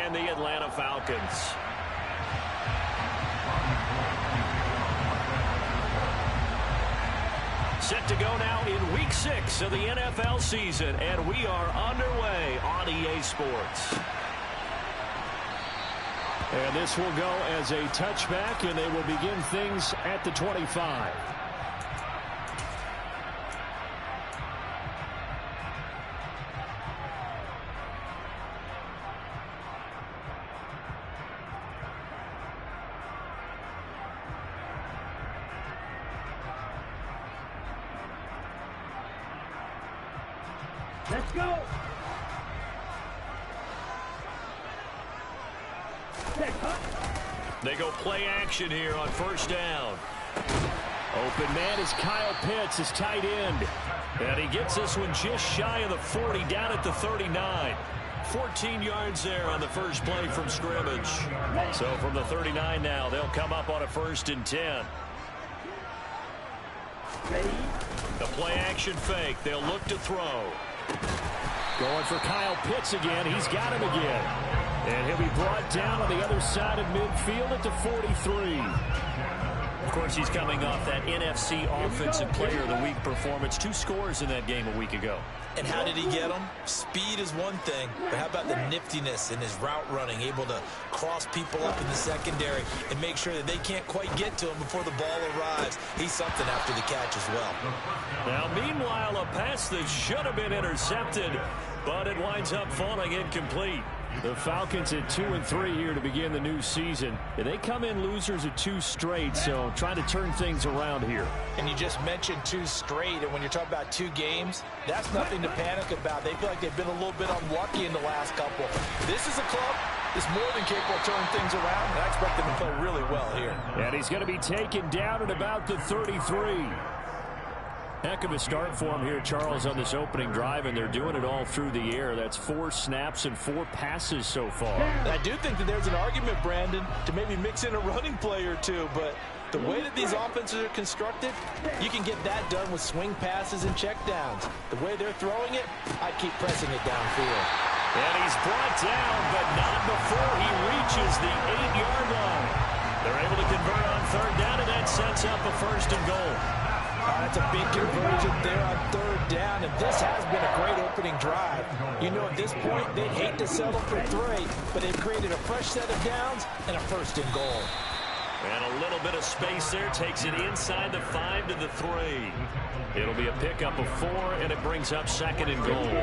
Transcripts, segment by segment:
and the Atlanta Falcons. Set to go now in Week 6 of the NFL season, and we are underway on EA Sports. And this will go as a touchback, and they will begin things at the 25. Let's go! They go play action here on first down. Open man is Kyle Pitts, his tight end. And he gets this one just shy of the 40, down at the 39. 14 yards there on the first play from scrimmage. So from the 39 now, they'll come up on a 1st and 10. The play action fake. They'll look to throw. Going for Kyle Pitts again. He's got him again. And he'll be brought down on the other side of midfield at the 43. Of course, he's coming off that NFC Offensive Player of the Week performance. 2 scores in that game a week ago. And how did he get them? Speed is one thing, but how about the niftiness in his route running, able to cross people up in the secondary and make sure that they can't quite get to him before the ball arrives. He's something after the catch as well. Now, meanwhile, a pass that should have been intercepted, but it winds up falling incomplete. The Falcons at 2-3 here to begin the new season. They come in losers at 2 straight, so trying to turn things around here. And you just mentioned 2 straight, and when you're talking about 2 games, that's nothing to panic about. They feel like they've been a little bit unlucky in the last couple. This is a club that's more than capable of turning things around, and I expect them to play really well here. And he's going to be taken down at about the 33. Heck of a start for him here, Charles, on this opening drive, and they're doing it all through the air. That's 4 snaps and 4 passes so far. And I do think that there's an argument, Brandon, to maybe mix in a running play or 2, but the way that these offenses are constructed, you can get that done with swing passes and checkdowns. The way they're throwing it, I'd keep pressing it downfield. And he's brought down, but not before he reaches the 8-yard line. They're able to convert on 3rd down, and that sets up a 1st and goal. That's a big conversion there on 3rd down, and this has been a great opening drive. You know, at this point, they'd hate to settle for 3, but they've created a fresh set of downs and a 1st and goal. And a little bit of space there takes it inside the 5 to the 3. It'll be a pickup of 4, and it brings up 2nd and goal.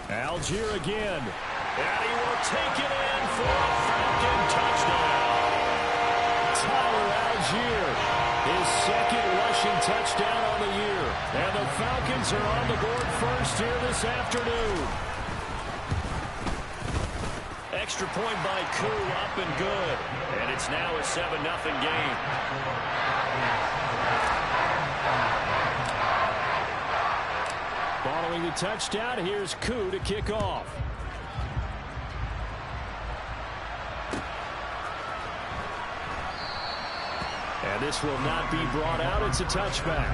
Algier again. And he will take it in for a Falcon touchdown. Tyler Algier, his 2nd rushing touchdown on the year. And the Falcons are on the board first here this afternoon. Extra point by Koo, up and good. And it's now a 7-0 game. Following the touchdown, here's Koo to kick off. And this will not be brought out. It's a touchback.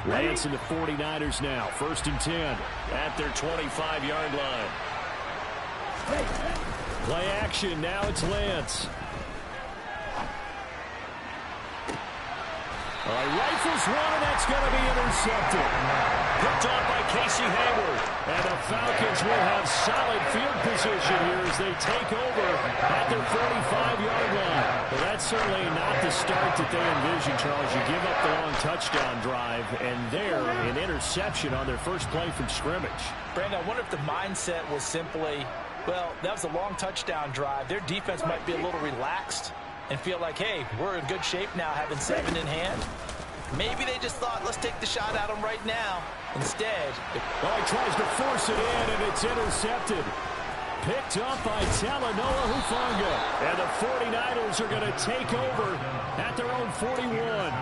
Lance and the 49ers now. 1st and 10. At their 25-yard line. Play action. Now it's Lance. Rifles one, and that's going to be intercepted. Picked off by Casey Hayward. And the Falcons will have solid field position here as they take over at their 45-yard line. Well, that's certainly not the start that they envisioned, Charles. You give up the long touchdown drive, and there, an interception on their first play from scrimmage. Brandon, I wonder if the mindset was simply, well, that was a long touchdown drive. Their defense might be a little relaxed and feel like, hey, we're in good shape now having 7 in hand. Maybe they just thought, let's take the shot at them right now. Instead, he tries to force it in, and it's intercepted. Picked up by Talanoa Hufanga. And the 49ers are going to take over at their own 41.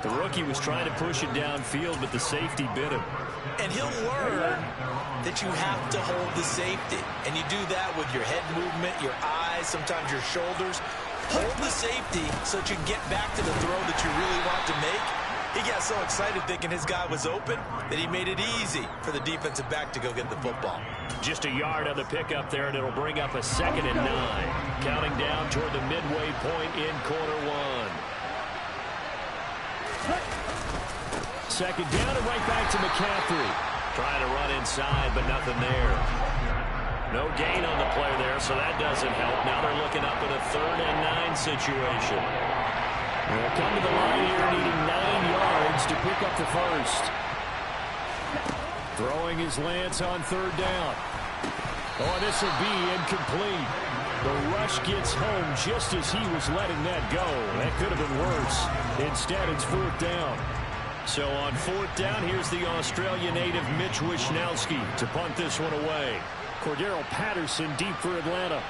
The rookie was trying to push it downfield, but the safety bit him. And he'll learn that you have to hold the safety. And you do that with your head movement, your eyes, sometimes your shoulders. Hold the safety so that you get back to the throw that you really want to make. He got so excited thinking his guy was open that he made it easy for the defensive back to go get the football. Just a yard on the pickup there, and it'll bring up a 2nd and 9. Counting down toward the midway point in quarter one. 2nd down and right back to McCaffrey. Trying to run inside, but nothing there. No gain on the play there, so that doesn't help. Now they're looking up in a 3rd and 9 situation. They'll come to the line here needing 9 yards to pick up the first. Throwing his Lance on 3rd down. Oh, this will be incomplete. The rush gets home just as he was letting that go. That could have been worse. Instead, it's 4th down. So on 4th down, here's the Australia native Mitch Wishnowsky to punt this one away. Cordero Patterson deep for Atlanta.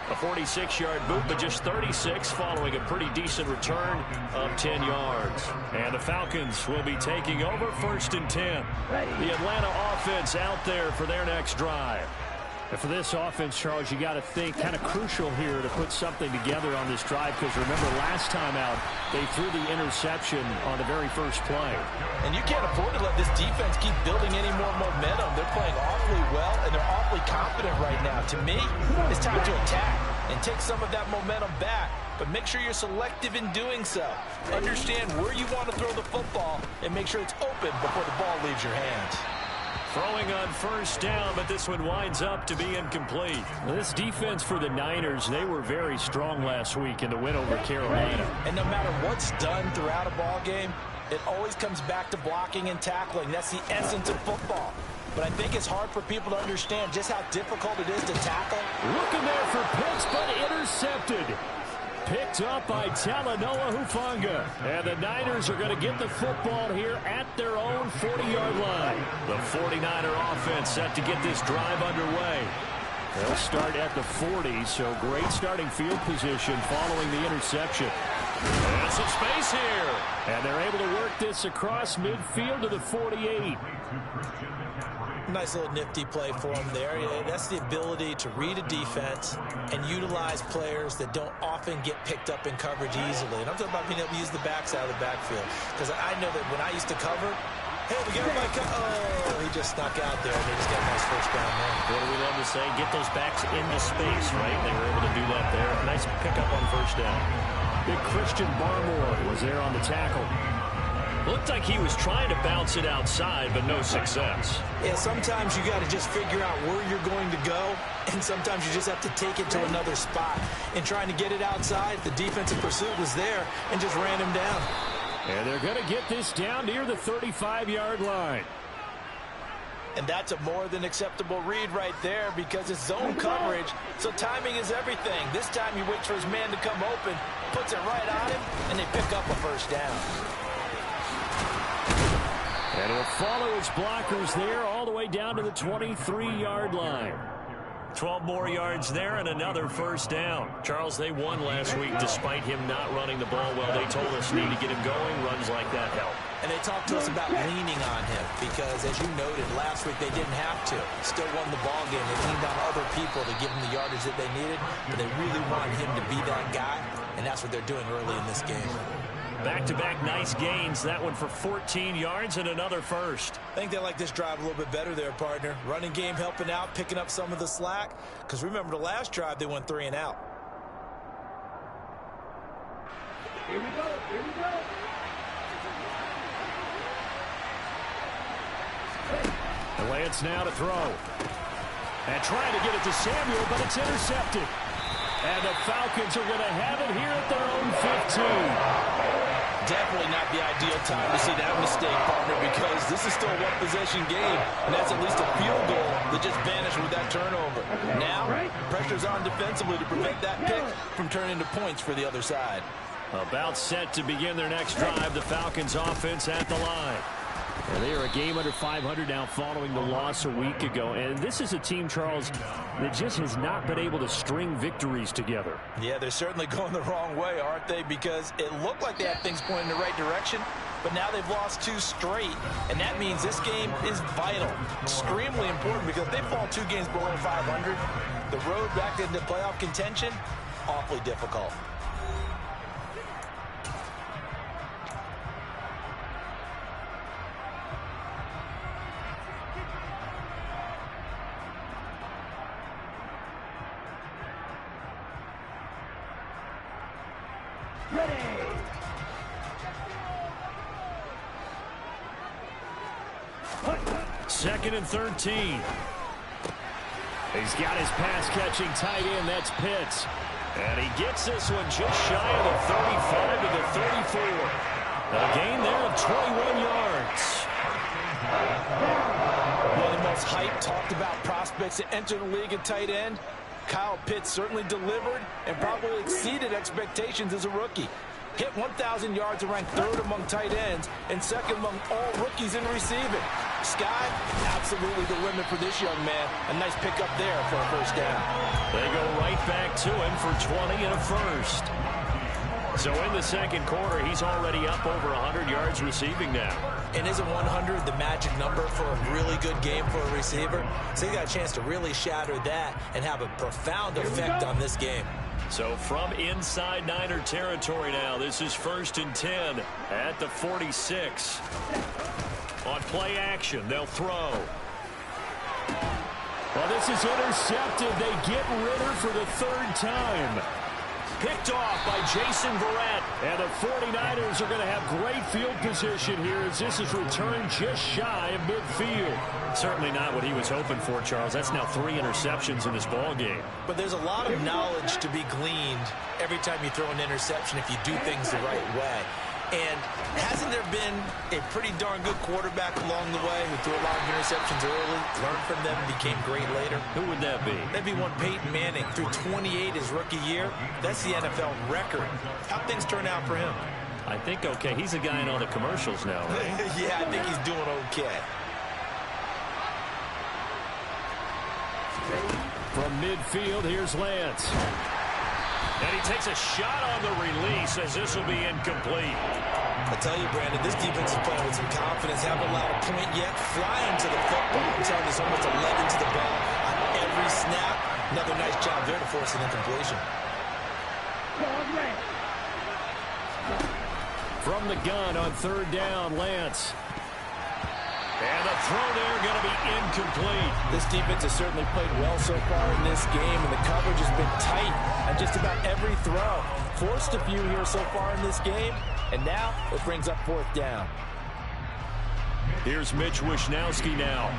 A 46-yard boot, but just 36 following a pretty decent return of 10 yards. And the Falcons will be taking over 1st and 10. The Atlanta offense out there for their next drive. And for this offense, Charles, you got to think kind of crucial here to put something together on this drive, because remember last time out they threw the interception on the very first play. And you can't afford to let this defense keep building any more momentum. They're playing awfully well, and they're awfully confident right now. To me, it's time to attack and take some of that momentum back. But make sure you're selective in doing so. Understand where you want to throw the football and make sure it's open before the ball leaves your hands. Throwing on 1st down, but this one winds up to be incomplete. Well, this defense for the Niners, they were very strong last week in the win over Carolina. And no matter what's done throughout a ball game, it always comes back to blocking and tackling. That's the essence of football. But I think it's hard for people to understand just how difficult it is to tackle. Looking there for Pitts, but intercepted. Picked up by Talanoa Hufanga. And the Niners are going to get the football here at their own 40-yard line. The 49er offense set to get this drive underway. They'll start at the 40, so great starting field position following the interception. And some space here. And they're able to work this across midfield to the 48. Nice little nifty play for him there. That's the ability to read a defense and utilize players that don't often get picked up in coverage easily. And I'm talking about being able to use the backs out of the backfield. Because I know that when I used to cover, hey, we got my oh, he just snuck out there, and they just got a nice 1st down there. What do we love to say? Get those backs into space, right? They were able to do that there. Nice pickup on 1st down. Big Christian Barmore was there on the tackle. Looked like he was trying to bounce it outside, but no success. Yeah, sometimes you got to just figure out where you're going to go, and sometimes you just have to take it to another spot. And trying to get it outside, the defensive pursuit was there and just ran him down. And they're going to get this down near the 35-yard line. And that's a more than acceptable read right there because it's zone coverage, so timing is everything. This time he waits for his man to come open, puts it right on him, and they pick up a 1st down. And he'll follow his blockers there all the way down to the 23-yard line. 12 more yards there and another 1st down. Charles, they won last week despite him not running the ball well. They told us need to get him going. Runs like that help. And they talked to us about leaning on him because, as you noted, last week they didn't have to. Still won the ball game. They leaned on other people to give them the yardage that they needed, but they really wanted him to be that guy, and that's what they're doing early in this game. Back-to-back nice gains. That one for 14 yards and another 1st. I think they like this drive a little bit better there, partner. Running game helping out, picking up some of the slack. Because remember the last drive, they went 3 and out. Here we go. Here we go. The Lance now to throw. And trying to get it to Samuel, but it's intercepted. And the Falcons are going to have it here at their own 15. Definitely not the ideal time to see that mistake, partner, because this is still a one-possession game, and that's at least a field goal that just vanished with that turnover. Now, pressure's on defensively to prevent that pick from turning into points for the other side. About set to begin their next drive, the Falcons offense at the line. Well, they are a game under 500 now following the loss a week ago. And this is a team, Charles, that just has not been able to string victories together. Yeah, they're certainly going the wrong way, aren't they? Because it looked like they had things pointing in the right direction, but now they've lost 2 straight. And that means this game is vital, extremely important, because if they fall 2 games below 500, the road back into playoff contention, awfully difficult. Second and 13. He's got his pass-catching tight end. That's Pitts. And he gets this one just shy of the 35 to the 34. A gain there of 21 yards. One of the most hyped, talked about prospects that enter the league at tight end. Kyle Pitts certainly delivered and probably exceeded expectations as a rookie. Hit 1,000 yards and ranked 3rd among tight ends and 2nd among all rookies in receiving. Sky, absolutely the limit for this young man. A nice pickup there for a first down. They go right back to him for 20 and a first. So in the second quarter, he's already up over 100 yards receiving now. And isn't 100 the magic number for a really good game for a receiver? So he got a chance to really shatter that and have a profound effect on this game. So from inside Niner territory now, this is 1st and 10 at the 46. On play action, they'll throw. Well, this is intercepted. They get Ritter for the 3rd time. Picked off by Jason Verrett. And the 49ers are going to have great field position here as this is returned just shy of midfield. Certainly not what he was hoping for, Charles. That's now 3 interceptions in this ball game. But there's a lot of knowledge to be gleaned every time you throw an interception if you do things the right way. And hasn't there been a pretty darn good quarterback along the way who threw a lot of interceptions early, learned from them, became great later? Who would that be? That'd be one Peyton Manning. Threw 28 his rookie year. That's the NFL record. How'd things turn out for him? I think okay. He's a guy in all the commercials now, right? Yeah, I think he's doing okay. From midfield, here's Lance. And he takes a shot on the release as this will be incomplete. I tell you, Brandon, this defense is playing with some confidence. Haven't allowed a point yet. Flying to the football. I'm telling you, it's almost 11 to the ball on every snap. Another nice job there to force an incompletion. From the gun on 3rd down, Lance. And the throw there going to be incomplete. This defense has certainly played well so far in this game, and the coverage has been tight on just about every throw. Forced a few here so far in this game, and now it brings up 4th down. Here's Mitch Wishnowsky now.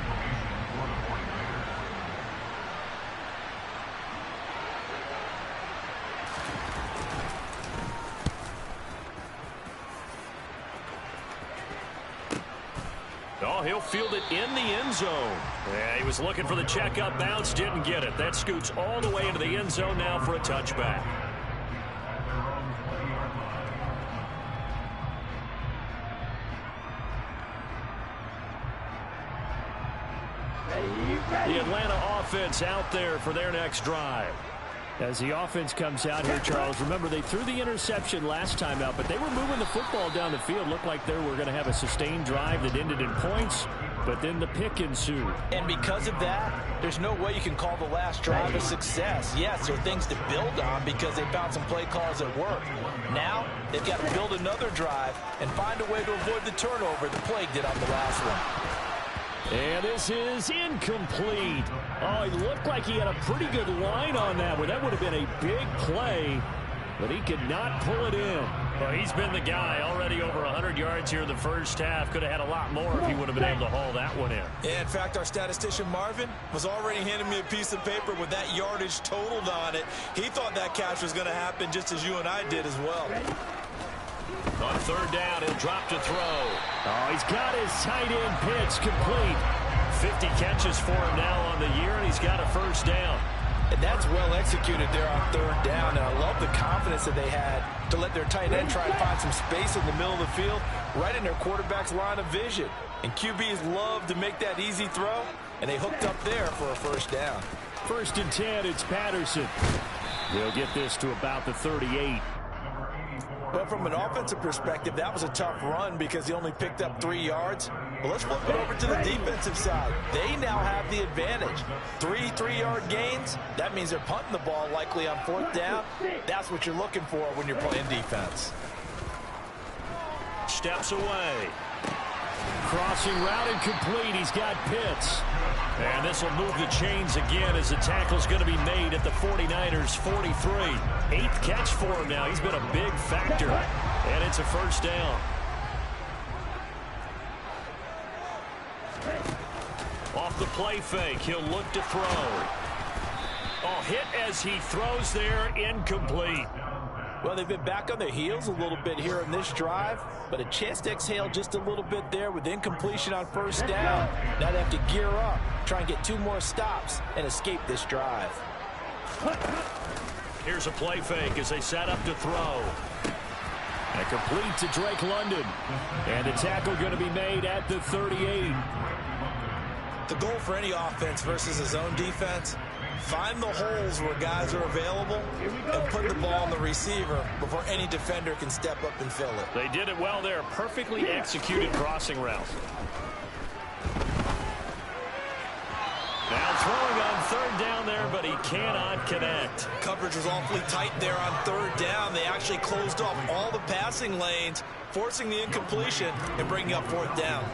Oh, he'll field it in the end zone. Yeah, he was looking for the checkup bounce, didn't get it. That scoots all the way into the end zone now for a touchback. The Atlanta offense out there for their next drive. As the offense comes out here, Charles, remember they threw the interception last time out, but they were moving the football down the field. Looked like they were going to have a sustained drive that ended in points, but then the pick ensued. And because of that, there's no way you can call the last drive a success. Yes, there are things to build on because they found some play calls that work. Now, they've got to build another drive and find a way to avoid the turnover the plague did on the last one. And this is incomplete. Oh, he looked like he had a pretty good line on that one. That would have been a big play, but he could not pull it in. Well, he's been the guy already over 100 yards here in the first half. Could have had a lot more if he would have been able to haul that one in. Yeah, in fact, our statistician Marvin was already handing me a piece of paper with that yardage totaled on it. He thought that catch was going to happen just as you and I did as well. On third down, he'll drop to throw. Oh, he's got his tight end pitch complete. 50 catches for him now on the year, and he's got a first down. And that's well executed there on third down. And I love the confidence that they had to let their tight end try and find some space in the middle of the field, right in their quarterback's line of vision. And QBs love to make that easy throw, and they hooked up there for a first down. 1st and 10, it's Patterson. They'll get this to about the 38. But from an offensive perspective, that was a tough run because he only picked up 3 yards. But let's flip it over to the defensive side. They now have the advantage. 3 3-yard gains. That means they're punting the ball likely on 4th down. That's what you're looking for when you're playing defense. Steps away. Crossing route incomplete. He's got Pitts. And this will move the chains again as the tackle's going to be made at the 49ers' 43. 8th catch for him now. He's been a big factor. And it's a first down. Off the play fake, he'll look to throw. Oh, hit as he throws there, incomplete. Well, they've been back on their heels a little bit here in this drive, but a chance to exhale just a little bit there with incompletion on first down. Now they have to gear up, try and get 2 more stops, and escape this drive. Here's a play fake as they set up to throw. And complete to Drake London. And the tackle going to be made at the 38. The goal for any offense versus his own defense, find the holes where guys are available and put the ball on the receiver before any defender can step up and fill it. They did it well there. Perfectly executed crossing route. Now throwing on third down there, but he cannot connect. Coverage was awfully tight there on third down. They actually closed off all the passing lanes, forcing the incompletion and bringing up 4th down.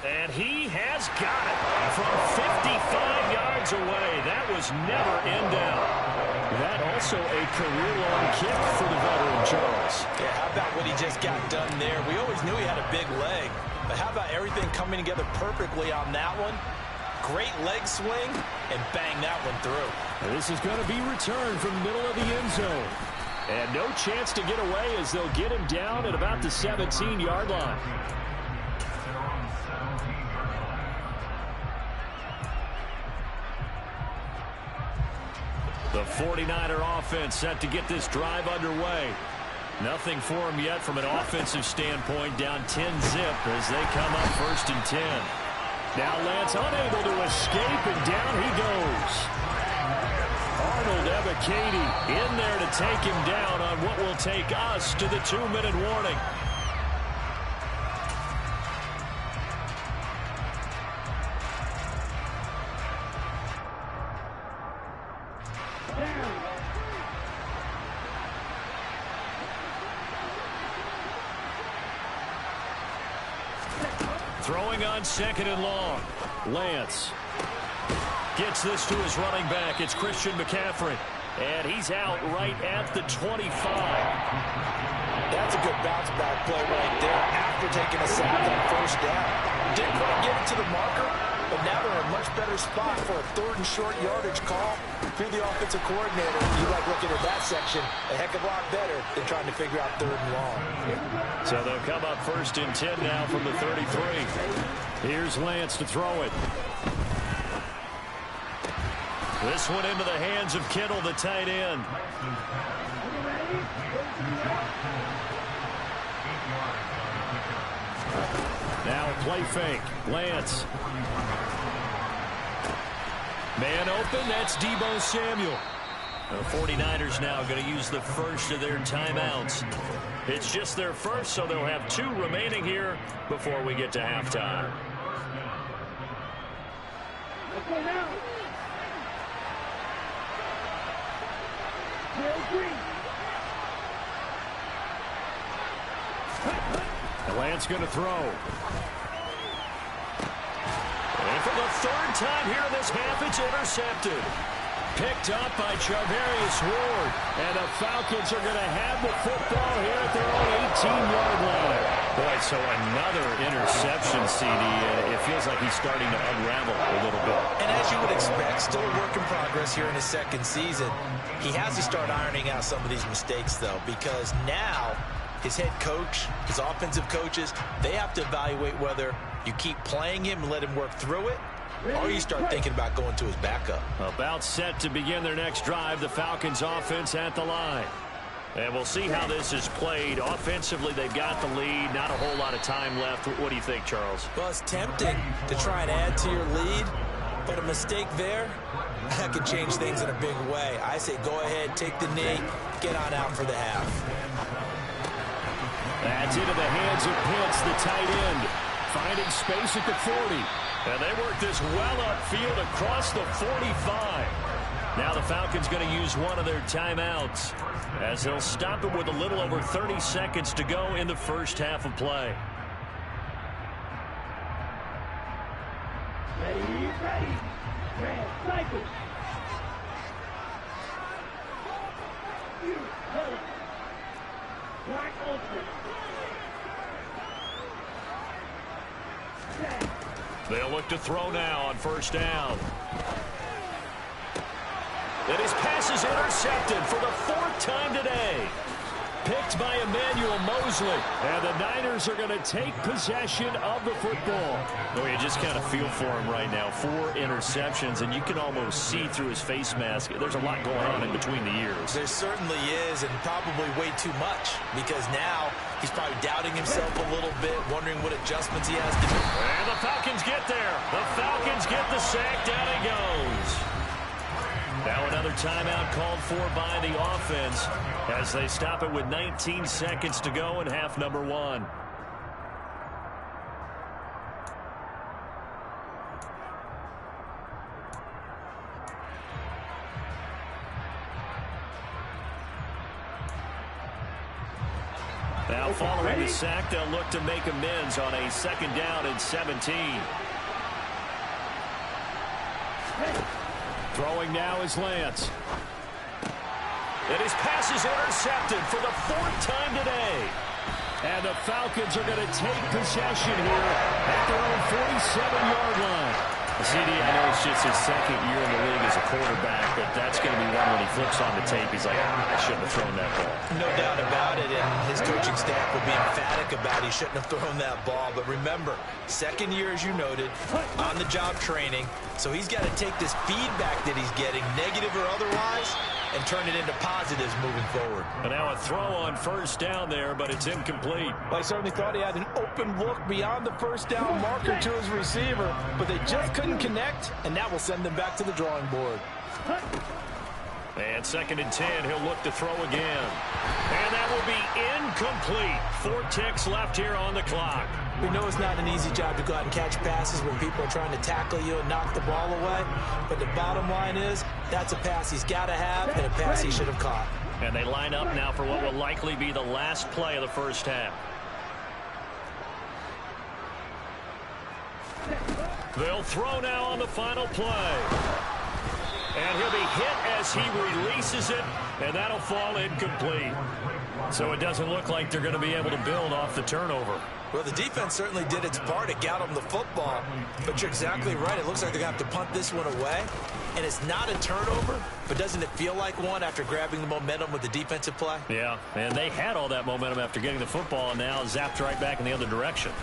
And he has got it from 55 yards away. That was never in doubt. That also a career-long kick for the veteran, Charles. Yeah, how about what he just got done there? We always knew he had a big leg, but how about everything coming together perfectly on that one? Great leg swing, and bang that one through. And this is going to be returned from the middle of the end zone. And no chance to get away as they'll get him down at about the 17-yard line. The 49er offense set to get this drive underway. Nothing for him yet from an offensive standpoint, down 10-zip as they come up 1st and 10. Now Lance unable to escape, and down he goes. Arnold Ebiketie in there to take him down on what will take us to the 2-minute warning. Throwing on 2nd and long. Lance gets this to his running back. It's Christian McCaffrey. And he's out right at the 25. That's a good bounce back play right there after taking a sack on 1st down. Didn't quite get it to the marker, but now they're in a much better spot for a 3rd and short yardage call. If you're the offensive coordinator, you like looking at that section a heck of a lot better than trying to figure out 3rd and long. So they'll come up 1st and 10 now from the 33. Here's Lance to throw it. This one into the hands of Kittle, the tight end. Now a play fake. Lance. Man open, that's Deebo Samuel. The 49ers now going to use the first of their timeouts. It's just their first, so they'll have 2 remaining here before we get to halftime. Let's go now. Lance going to throw. And for the 3rd time here in this half, it's intercepted. Picked up by Charvarius Ward. And the Falcons are going to have the football here at their own 18-yard line. Boy, so another interception, CD, and it feels like he's starting to unravel a little bit. And as you would expect, still a work in progress here in his second season. He has to start ironing out some of these mistakes, though, because now his head coach, his offensive coaches, they have to evaluate whether you keep playing him and let him work through it, or you start thinking about going to his backup. About set to begin their next drive, the Falcons offense at the line. And we'll see how this is played. Offensively, they've got the lead. Not a whole lot of time left. What do you think, Charles? Well, it's tempting to try and add to your lead, but a mistake there, that could change things in a big way. I say go ahead, take the knee, get on out for the half. That's into the hands of Pitts, the tight end, finding space at the 40. And they work this well upfield across the 45. Now the Falcons going to use one of their timeouts as they'll stop it with a little over 30 seconds to go in the first half of play. Ready. Red, cycle. Black ultra. They'll look to throw now on first down. And his pass is intercepted for the fourth time today. Picked by Emmanuel Mosley. And the Niners are going to take possession of the football. Oh, you just kind of feel for him right now. 4 interceptions, and you can almost see through his face mask. There's a lot going on in between the ears. There certainly is, and probably way too much, because now he's probably doubting himself a little bit, wondering what adjustments he has to do. And the Falcons get there. The Falcons get the sack. Down he goes. Now another timeout called for by the offense as they stop it with 19 seconds to go in half number 1. Now following the sack, they'll look to make amends on a second down and 17. Throwing now is Lance. And his pass is intercepted for the 4th time today. And the Falcons are going to take possession here at their own 47-yard line. CD, I know it's just his second year in the league as a quarterback, but that's going to be one when he flips on the tape. He's like, I shouldn't have thrown that ball. No doubt about it, and his coaching staff will be emphatic about he shouldn't have thrown that ball. But remember, second year, as you noted, on-the-job training, so he's got to take this feedback that he's getting, negative or otherwise, and turn it into positives moving forward. And now a throw on first down there, but it's incomplete. Well, I certainly thought he had an open look beyond the first down marker to his receiver, but they just couldn't connect, and that will send them back to the drawing board. And 2nd and 10, he'll look to throw again. And that will be incomplete. 4 ticks left here on the clock. We know it's not an easy job to go out and catch passes when people are trying to tackle you and knock the ball away. But the bottom line is, that's a pass he's got to have and a pass he should have caught. And they line up now for what will likely be the last play of the first half. They'll throw now on the final play. And he'll be hit as he releases it, and that'll fall incomplete. So it doesn't look like they're going to be able to build off the turnover. Well, the defense certainly did its part to get him the football, but you're exactly right. It looks like they're going to have to punt this one away, and it's not a turnover, but doesn't it feel like one after grabbing the momentum with the defensive play? Yeah, and they had all that momentum after getting the football, and now zapped right back in the other direction.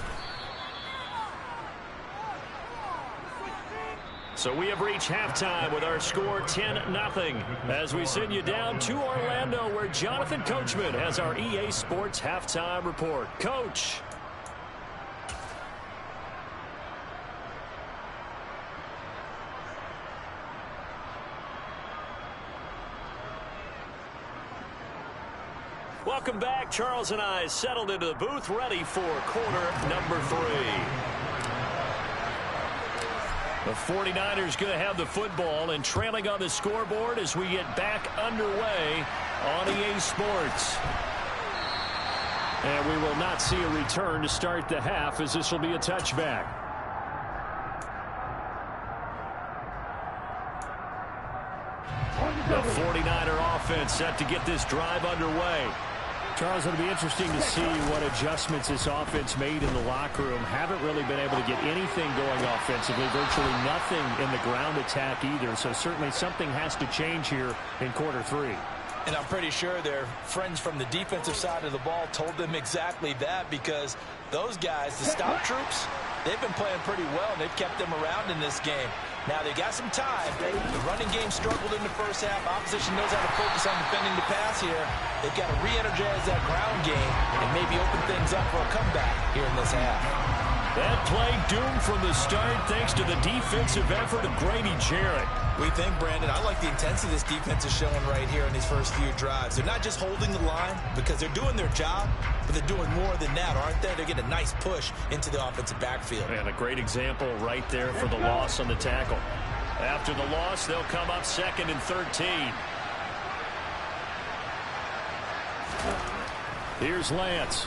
So we have reached halftime with our score 10-0 as we send you down to Orlando where Jonathan Coachman has our EA Sports halftime report. Coach. Welcome back. Charles and I settled into the booth ready for quarter number 3. The 49ers going to have the football and trailing on the scoreboard as we get back underway on EA Sports. And we will not see a return to start the half as this will be a touchback. The 49er offense set to get this drive underway. Charles, it'll be interesting to see what adjustments this offense made in the locker room. Haven't really been able to get anything going offensively, virtually nothing in the ground attack either. So certainly something has to change here in quarter 3. And I'm pretty sure their friends from the defensive side of the ball told them exactly that, because those guys, the stop troops, they've been playing pretty well, and they've kept them around in this game. Now, they got some time. The running game struggled in the first half. Opposition knows how to focus on defending the pass here. They've got to re-energize that ground game and maybe open things up for a comeback here in this half. That play doomed from the start thanks to the defensive effort of Grady Jarrett. We think, Brandon, I like the intensity this defense is showing right here in these first few drives. They're not just holding the line because they're doing their job, but they're doing more than that, aren't they? They're getting a nice push into the offensive backfield. And a great example right there for the loss on the tackle. After the loss, they'll come up 2nd and 13. Here's Lance.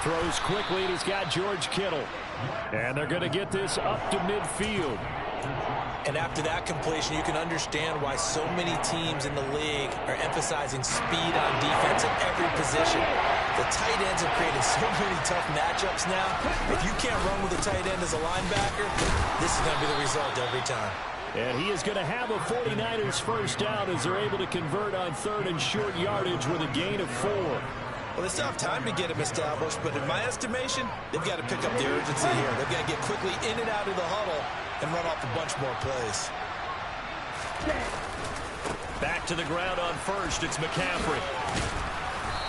Throws quickly, and he's got George Kittle. And they're going to get this up to midfield. And after that completion, you can understand why so many teams in the league are emphasizing speed on defense at every position. The tight ends have created so many tough matchups now. If you can't run with a tight end as a linebacker, this is going to be the result every time. And he is going to have a 49ers first down as they're able to convert on 3rd and short yardage with a gain of 4. Well, they still have time to get him established, but in my estimation, they've got to pick up the urgency here. They've got to get quickly in and out of the huddle and run off a bunch more plays. Back to the ground on 1st. It's McCaffrey.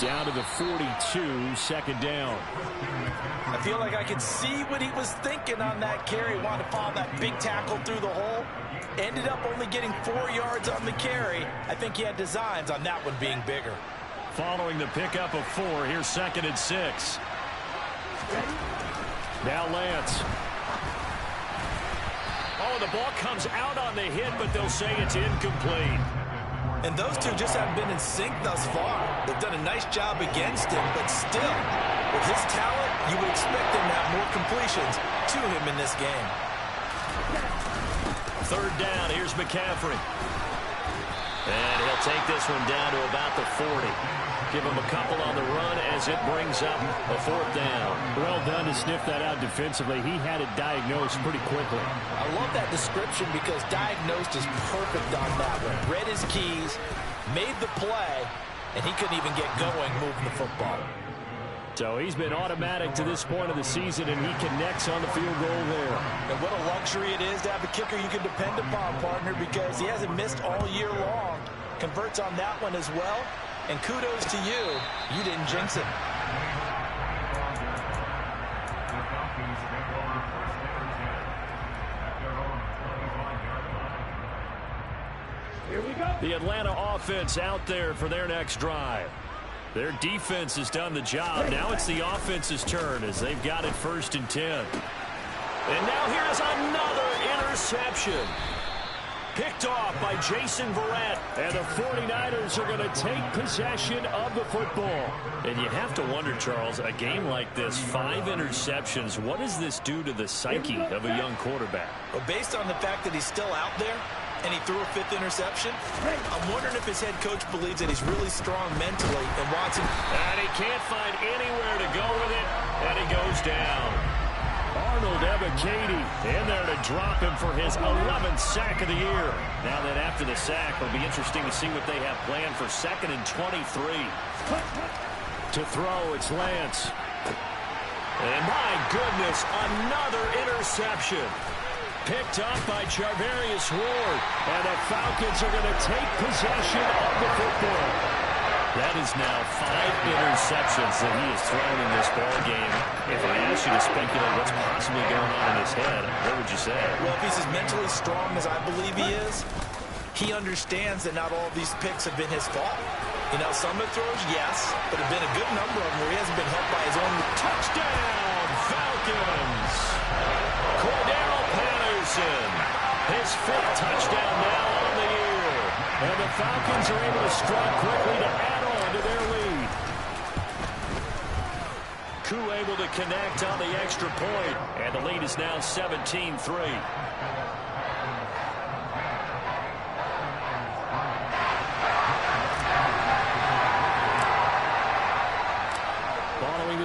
Down to the 42, 2nd down. I feel like I could see what he was thinking on that carry. Wanted to follow that big tackle through the hole. Ended up only getting 4 yards on the carry. I think he had designs on that one being bigger. Following the pickup of 4, here's 2nd and 6. Now Lance. Oh, the ball comes out on the hit, but they'll say it's incomplete. And those two just haven't been in sync thus far. They've done a nice job against him, but still, with his talent, you would expect him to have more completions to him in this game. 3rd down, here's McCaffrey. And he'll take this one down to about the 40. Give him a couple on the run as it brings up a 4th down. Well done to sniff that out defensively. He had it diagnosed pretty quickly. I love that description because diagnosed is perfect on that one. Read his keys, made the play, and he couldn't even get going moving the football. So he's been automatic to this point of the season, and he connects on the field goal there. And what a luxury it is to have a kicker you can depend upon, partner, because he hasn't missed all year long. Converts on that one as well. And kudos to you. You didn't jinx it. Here we go. The Atlanta offense out there for their next drive. Their defense has done the job. Now it's the offense's turn as they've got it 1st and 10. And now here's another interception. Picked off by Jason Verrett. And the 49ers are going to take possession of the football. And you have to wonder, Charles, a game like this, 5 interceptions, what does this do to the psyche of a young quarterback? Well, based on the fact that he's still out there and he threw a 5th interception, I'm wondering if his head coach believes that he's really strong mentally and wants him. And he can't find anywhere to go with it, and he goes down. Arnold Ebiketie in there to drop him for his 11th sack of the year. Now that after the sack, it'll be interesting to see what they have planned for 2nd and 23. To throw, it's Lance. And my goodness, another interception. Picked up by Charvarius Ward. And the Falcons are going to take possession of the football. That is now 5 interceptions that he has thrown in this ball game. If I asked you to speculate what's possibly going on in his head, what would you say? Well, if he's as mentally strong as I believe he is, he understands that not all of these picks have been his fault. You know, some of the throws, yes, but have been a good number of them where he hasn't been helped by his own. Touchdown, Falcons! Cordell Patterson, his 5th touchdown now on the year. And the Falcons are able to strike quickly to add on to their lead. Koo able to connect on the extra point, and the lead is now 17-3.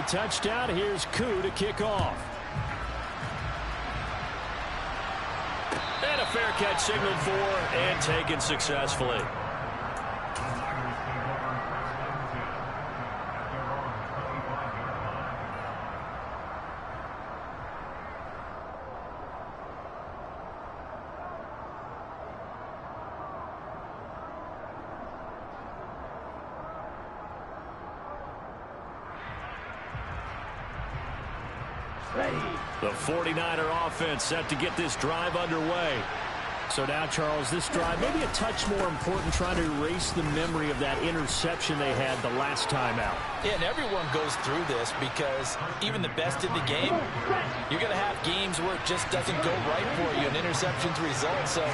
touchdown. Here's Koo to kick off. And a fair catch signaled for and taken successfully. The 49er offense set to get this drive underway. So now, Charles, this drive maybe a touch more important, trying to erase the memory of that interception they had the last time out. Yeah, and everyone goes through this because even the best in the game, you're going to have games where it just doesn't go right for you, and interceptions result. So,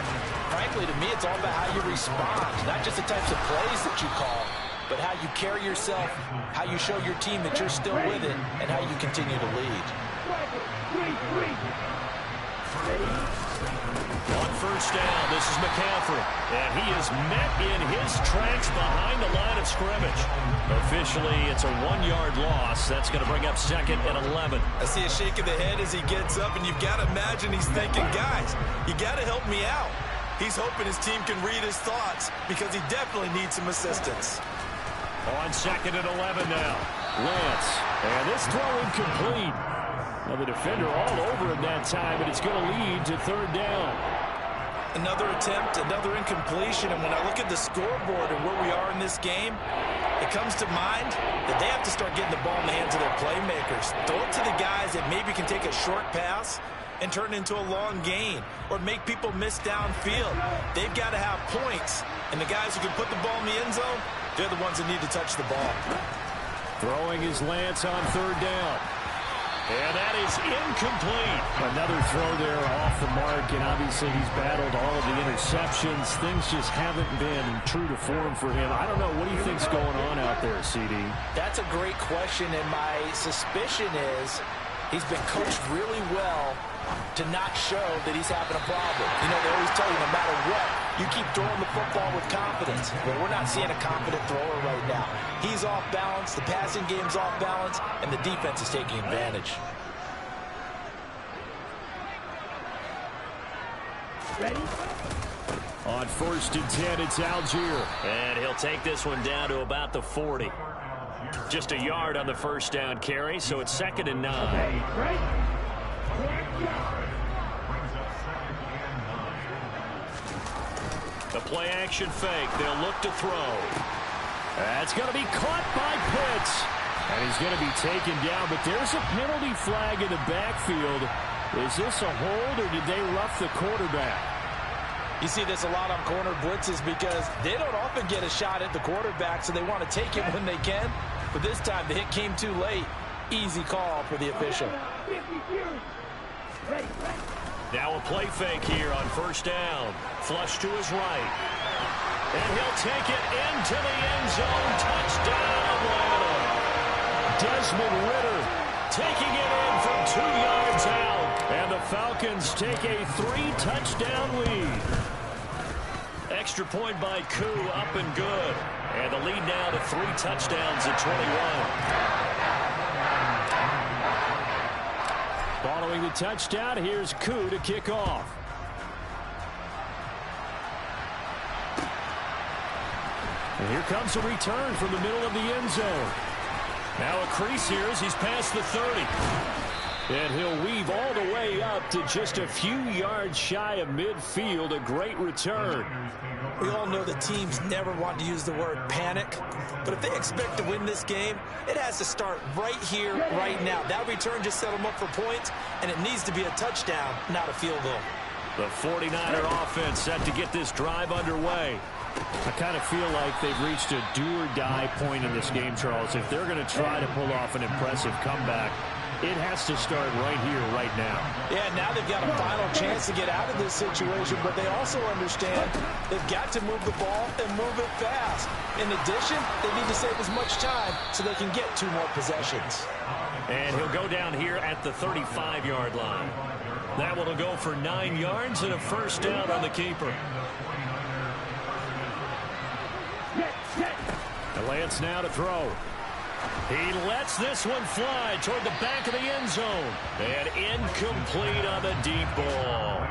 frankly, to me, it's all about how you respond, not just the types of plays that you call, but how you carry yourself, how you show your team that you're still with it, and how you continue to lead. On first down, this is McCaffrey, and he is met in his tracks behind the line of scrimmage. Officially, it's a 1-yard loss. That's going to bring up 2nd and 11. I see a shake of the head as he gets up, and you've got to imagine he's thinking, guys, you got to help me out. He's hoping his team can read his thoughts because he definitely needs some assistance. On 2nd and 11 now. Lance, and this throw incomplete. Well, the defender all over him that time, and it's going to lead to 3rd down. Another attempt, another incompletion, and when I look at the scoreboard and where we are in this game, it comes to mind that they have to start getting the ball in the hands of their playmakers. Throw it to the guys that maybe can take a short pass and turn it into a long gain or make people miss downfield. They've got to have points, and the guys who can put the ball in the end zone, they're the ones that need to touch the ball. Throwing is Lance on 3rd down. And that is incomplete. Another throw there off the mark, and obviously he's battled all of the interceptions. Things just haven't been true to form for him. I don't know. What do you think's going on out there, CD? That's a great question, and my suspicion is he's been coached really well to not show that he's having a problem. You know, they always tell you no matter what, you keep throwing the football with confidence. Well, we're not seeing a confident thrower right now. He's off balance, the passing game's off balance, and the defense is taking advantage. Ready? On 1st and 10, it's Algier. And he'll take this one down to about the 40. Just a yard on the first down carry, so it's 2nd and 9. Right? The play-action fake. They'll look to throw. That's going to be caught by Pitts. And he's going to be taken down, but there's a penalty flag in the backfield. Is this a hold, or did they rough the quarterback? You see this a lot on corner blitzes because they don't often get a shot at the quarterback, so they want to take it when they can. But this time, the hit came too late. Easy call for the official. Now a play fake here on first down. Flush to his right. And he'll take it into the end zone. Touchdown, Atlanta. Desmond Ridder Taking it in from 2 yards out. And the Falcons take a 3-touchdown lead. Extra point by Koo, up and good. And the lead now to 3 touchdowns at 21. Following the touchdown, here's Koo to kick off. And here comes a return from the middle of the end zone. Now a crease here as he's past the 30. And he'll weave all the way up to just a few yards shy of midfield. A great return. We all know the teams never want to use the word panic, but if they expect to win this game, it has to start right here, right now. That return just set them up for points, and it needs to be a touchdown, not a field goal. The 49er offense set to get this drive underway. I kind of feel like they've reached a do-or-die point in this game, Charles. If they're going to try to pull off an impressive comeback, it has to start right here, right now. Yeah, now they've got a final chance to get out of this situation, but they also understand they've got to move the ball and move it fast. In addition, they need to save as much time so they can get 2 more possessions. And he'll go down here at the 35-yard line. That one will go for 9 yards and a first down on the keeper. And Lance now to throw. He lets this one fly toward the back of the end zone. And incomplete on the deep ball.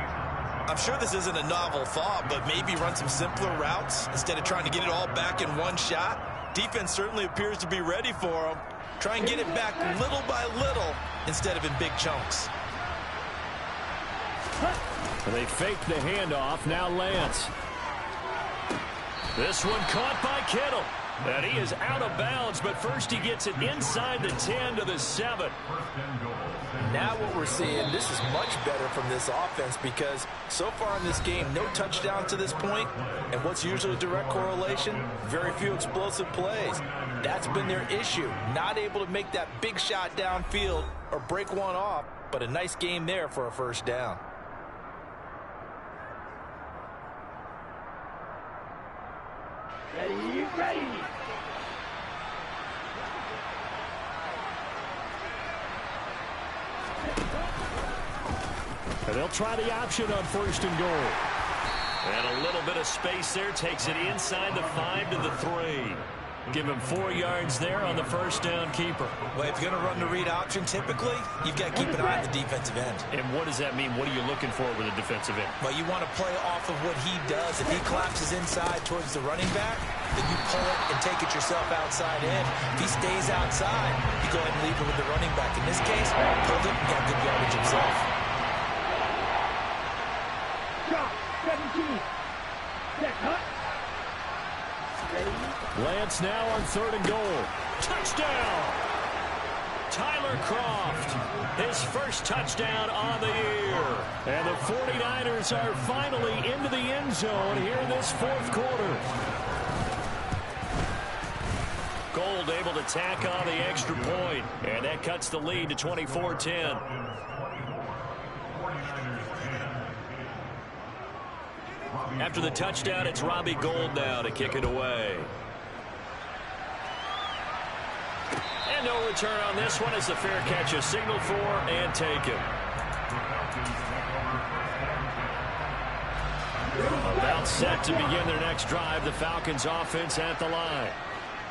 I'm sure this isn't a novel thought, but maybe run some simpler routes instead of trying to get it all back in one shot. Defense certainly appears to be ready for him. Try and get it back little by little instead of in big chunks. They fake the handoff. Now Lance. This one caught by Kittle. And he is out of bounds, but first he gets it inside the 10 to the 7. Now what we're seeing, this is much better from this offense because so far in this game, no touchdown to this point. And what's usually a direct correlation? Very few explosive plays. That's been their issue. Not able to make that big shot downfield or break one off, but a nice game there for a first down. Ready, ready. And they'll try the option on 1st and goal. And a little bit of space there takes it inside the 5 to the 3. Give him 4 yards there on the first down keeper. Well, if you're going to run the read option, typically, you've got to keep an eye on the defensive end. And what does that mean? What are you looking for with a defensive end? Well, you want to play off of what he does. If he collapses inside towards the running back, then you pull it and take it yourself outside in. If he stays outside, you go ahead and leave it with the running back. In this case, pulled it and got good yardage himself. Drop, 17. Set, hut. Lance now on 3rd and goal. Touchdown! Tyler Kroft, his first touchdown on the year. And the 49ers are finally into the end zone here in this 4th quarter. Gold able to tack on the extra point, and that cuts the lead to 24-10. After the touchdown, it's Robbie Gould now to kick it away. And no return on this one as the fair catch is signaled for and taken. About set to begin their next drive, the Falcons offense at the line.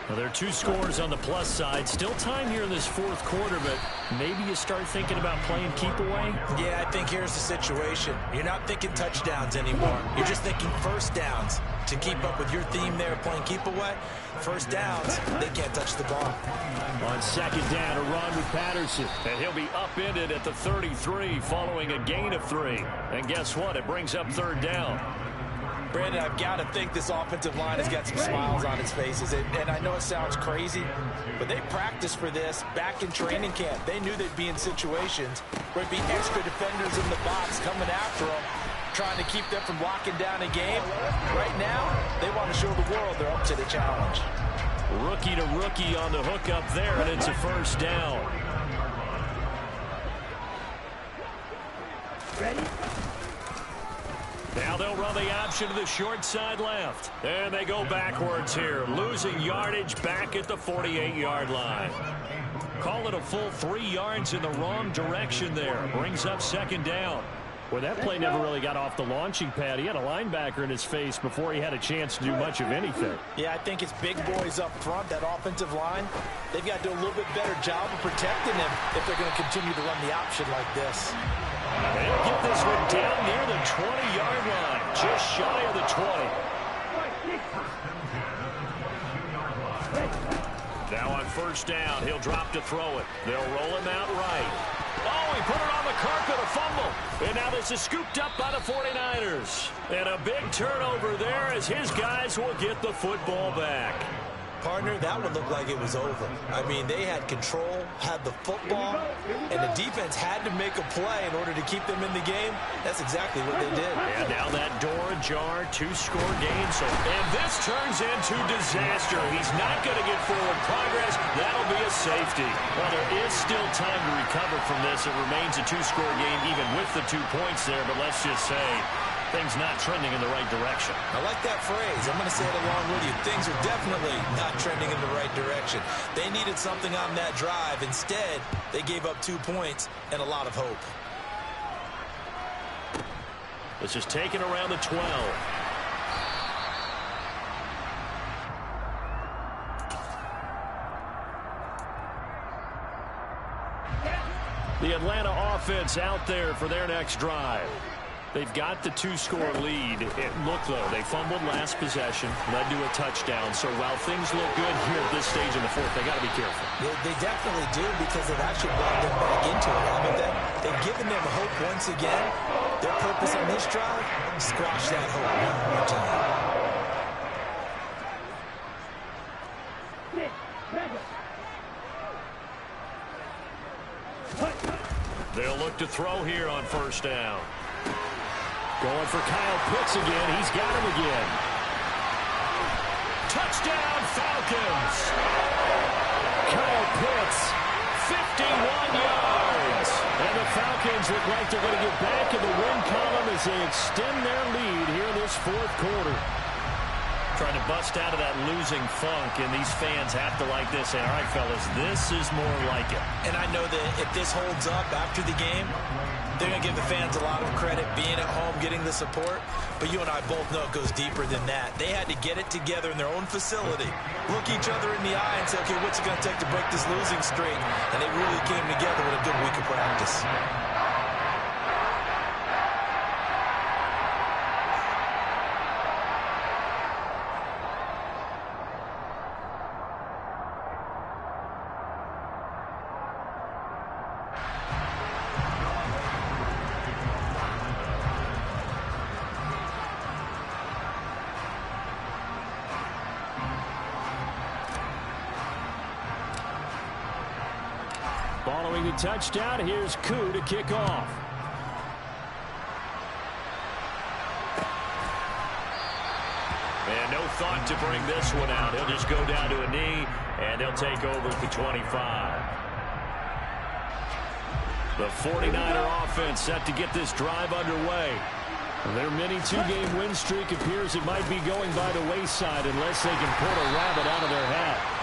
Well, there are 2 scores on the plus side. Still time here in this 4th quarter, but maybe you start thinking about playing keep away? Yeah, I think here's the situation. You're not thinking touchdowns anymore. You're just thinking first downs. To keep up with your theme there of playing keep away, first downs, they can't touch the ball. On 2nd down, a run with Patterson. And he'll be upended at the 33 following a gain of 3. And guess what? It brings up 3rd down. Brandon, I've got to think this offensive line has got some smiles on its faces. And I know it sounds crazy, but they practiced for this back in training camp. They knew they'd be in situations where there'd be extra defenders in the box coming after them, trying to keep them from locking down a game. Right now, they want to show the world they're up to the challenge. Rookie to rookie on the hook up there, and it's a first down. Ready? Now they'll run the option to the short side left. And they go backwards here, losing yardage back at the 48-yard line. Call it a full 3 yards in the wrong direction there. Brings up 2nd down. Well, that play never really got off the launching pad. He had a linebacker in his face before he had a chance to do much of anything. Yeah, I think it's big boys up front, that offensive line. They've got to do a little bit better job of protecting him if they're going to continue to run the option like this. They'll get this one down near the 20-yard line, just shy of the 20. Now on first down, he'll drop to throw it. They'll roll him out right. Oh, he put it on the carpet, a fumble. And now this is scooped up by the 49ers. And a big turnover there as his guys will get the football back. Partner, that one looked like it was over. I mean, they had control, had the football, and the defense had to make a play in order to keep them in the game. That's exactly what they did. And now that door ajar, 2-score game. And this turns into disaster. He's not going to get forward progress. That'll be a safety. Well, there is still time to recover from this. It remains a 2-score game even with the 2 points there. But let's just say things not trending in the right direction. I like that phrase. I'm going to say it along with you. Things are definitely not trending in the right direction. They needed something on that drive. Instead, they gave up 2 points and a lot of hope. This is taken around the 12. The Atlanta offense out there for their next drive. They've got the two-score lead. Look, though, they fumbled last possession, led to a touchdown. So while things look good here at this stage in the fourth, they got to be careful. They definitely do, because they've actually brought them back into it, haven't they? They've given them hope once again. Their purpose on this drive, squash that hope one more time. They'll look to throw here on first down. Going for Kyle Pitts again. He's got him again. Touchdown, Falcons. Kyle Pitts, 51 yards. And the Falcons look like they're going to get back in the win column as they extend their lead here in this fourth quarter. Trying to bust out of that losing funk, and these fans have to like this. And, all right, fellas, this is more like it. And I know that if this holds up after the game, they're going to give the fans a lot of credit being at home, getting the support. But you and I both know it goes deeper than that. They had to get it together in their own facility, look each other in the eye and say, okay, what's it going to take to break this losing streak? And they really came together with a good week of practice. Following the touchdown, here's Koo to kick off. And no thought to bring this one out. He'll just go down to a knee, and they'll take over at the 25. The 49er offense set to get this drive underway. Their mini two-game win streak appears it might be going by the wayside unless they can pull a rabbit out of their hat.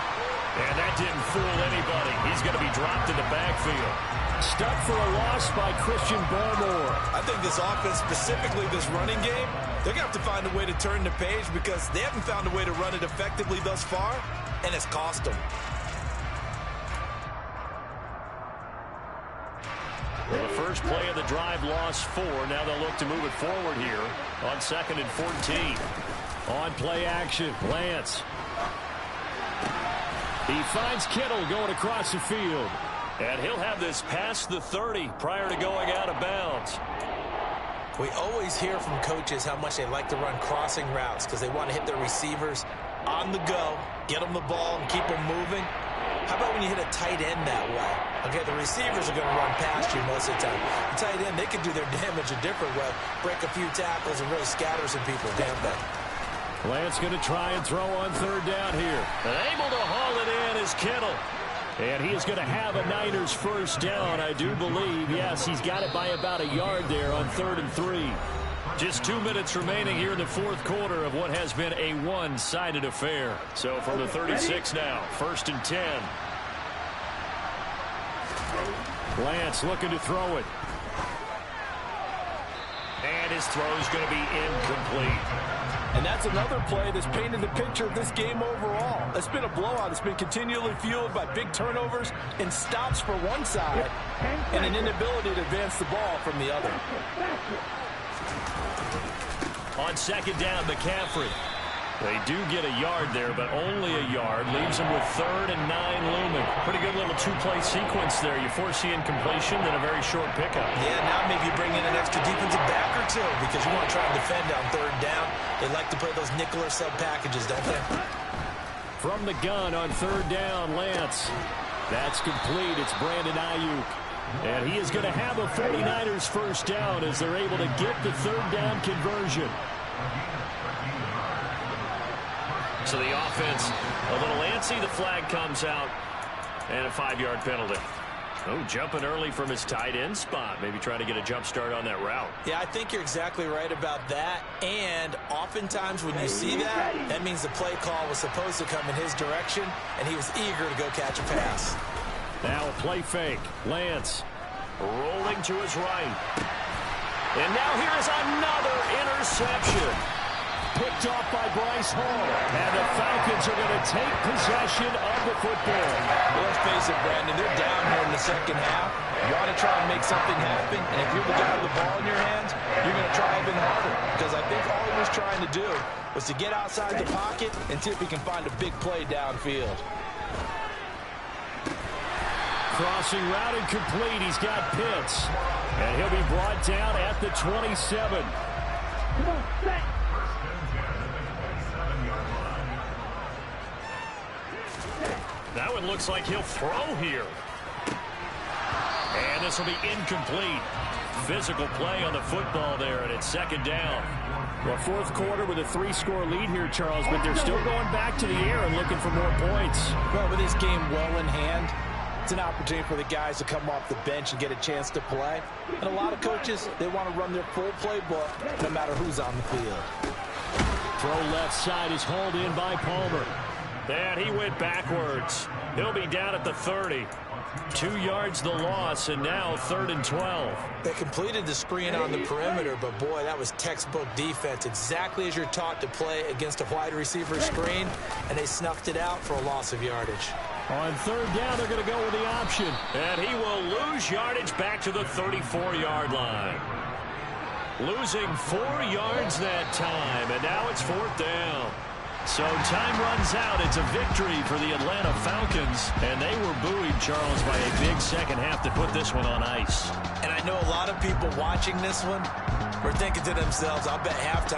And that didn't fool anybody. He's going to be dropped in the backfield. Stuck for a loss by Christian Barmore. I think this offense, specifically this running game, they're going to have to find a way to turn the page because they haven't found a way to run it effectively thus far, and it's cost them. Well, the first play of the drive lost 4. Now they'll look to move it forward here on 2nd and 14. On play action, Lance. He finds Kittle going across the field. And he'll have this past the 30 prior to going out of bounds. We always hear from coaches how much they like to run crossing routes because they want to hit their receivers on the go, get them the ball, and keep them moving. How about when you hit a tight end that way? Okay, the receivers are going to run past you most of the time. The tight end, they can do their damage a different way, break a few tackles, and really scatter some people, can't they? Lance going to try and throw on 3rd down here. And able to haul it in is Kittle. And he is going to have a Niners first down, I do believe. Yes, he's got it by about a yard there on 3rd and 3. Just 2 minutes remaining here in the fourth quarter of what has been a one-sided affair. So from the 36 now, 1st and 10. Lance looking to throw it. And his throw is going to be incomplete. And that's another play that's painted the picture of this game overall. It's been a blowout. It's been continually fueled by big turnovers and stops for one side and an inability to advance the ball from the other. On 2nd down, McCaffrey. They do get a yard there, but only a yard. Leaves them with 3rd and 9 looming. Pretty good little two-play sequence there. You force the incompletion, then a very short pickup. Yeah, now maybe bring in an extra defensive back or two because you want to try and defend on 3rd down. They like to play those nickel or sub packages, don't they? From the gun on 3rd down, Lance. That's complete. It's Brandon Ayuk. And he is going to have a 49ers first down as they're able to get the 3rd down conversion. So the offense a little antsy. The flag comes out and a 5-yard penalty. Oh, jumping early from his tight end spot. Maybe trying to get a jump start on that route. Yeah, I think you're exactly right about that. And oftentimes when you see that, that means the play call was supposed to come in his direction, and he was eager to go catch a pass. Now a play fake. Lance rolling to his right. And now here's another interception. Picked off by Bryce Hall. And the Falcons are going to take possession of the football. Well, let's face it, Brandon, they're down here in the second half, You want to try and make something happen, and if you're the guy with the ball in your hands, you're going to try even harder, because I think all he was trying to do was to get outside the pocket and see if he can find a big play downfield. Crossing route incomplete. He's got Pitts. And he'll be brought down at the 27. Come on, set. That one looks like he'll throw here. And this will be incomplete. Physical play on the football there, and it's second down. Well, fourth quarter with a 3-score lead here, Charles, but they're still going back to the air and looking for more points. Well, with this game well in hand, it's an opportunity for the guys to come off the bench and get a chance to play. And a lot of coaches, they want to run their full playbook no matter who's on the field. Throw left side is hauled in by Palmer. And he went backwards. He'll be down at the 30. 2 yards the loss, and now 3rd and 12. They completed the screen on the perimeter, but boy, that was textbook defense. Exactly as you're taught to play against a wide receiver screen, and they snuffed it out for a loss of yardage. On 3rd down, they're going to go with the option. And he will lose yardage back to the 34-yard line. Losing 4 yards that time, and now it's 4th down. So time runs out. It's a victory for the Atlanta Falcons, and they were buoyed, Charles, by a big second half to put this one on ice. And I know a lot of people watching this one were thinking to themselves, I'll bet halftime